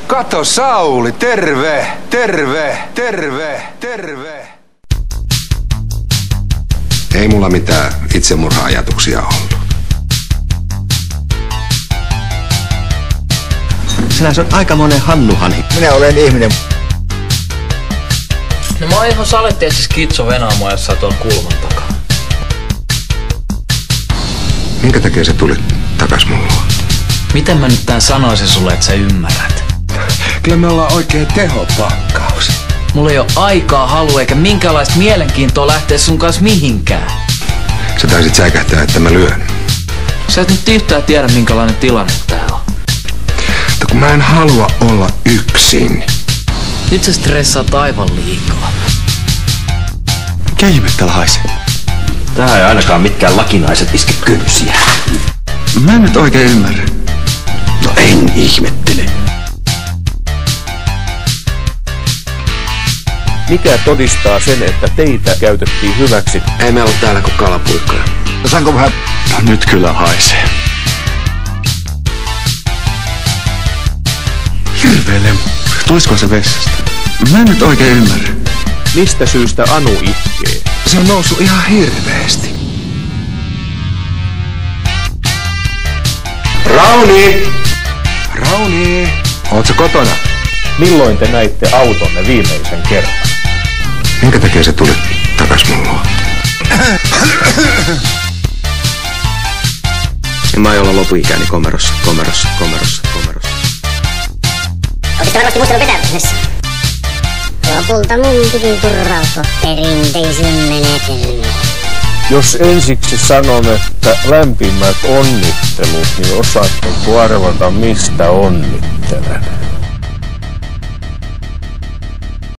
Kato Sauli, terve, terve, terve, terve. Ei mulla mitään itsemurha-ajatuksia ollut. Sinä on aikamoinen hannuhani. Minä olen ihminen. No mä oon ihan saletteessa skitso Venäjämaassa tuon kulman takaa. Minkä takia sä tulit takas mulle? Miten mä nyt tän sanoisin sulle, että sä ymmärrät? Kyllä me ollaan oikein tehopakkaus. Mulla ei oo aikaa, halua eikä minkäänlaista mielenkiintoa lähteä sun kanssa mihinkään. Sä taisit säikähtää, että mä lyön. Sä et nyt yhtään tiedä, minkälainen tilanne täällä on. Mutta kun mä en halua olla yksin. Nyt sä stressaat aivan liikaa. Mikä ihme täällä haisee? Tähän ei ainakaan mitkään lakinaiset iske kynsiä. Mä en nyt oikein ymmärrä. No en ihmettele. Mikä todistaa sen, että teitä käytettiin hyväksi? Ei me ollut täällä kuin kalapuikkoja. No saanko vähän... No nyt kyllä haisee. Hirveelle. Tulisiko se vessasta? Mä en nyt oikein ymmärrä. Mistä syystä Anu itkee? Se on noussut ihan hirveesti. Rauni! Rauni! Oot sä kotona? Milloin te näitte autonne viimeisen kerran? Minkä takia sä tulit takas mulle? Mä aion olla lopuikäni komerossa. Oikeastaan varmasti muistanut vetämisessä. Lopulta mun piti turvautua perinteisiin menetelmiin. Jos ensiksi sanon, että lämpimät onnittelut, niin osaatteko arvata, mistä onnittelen?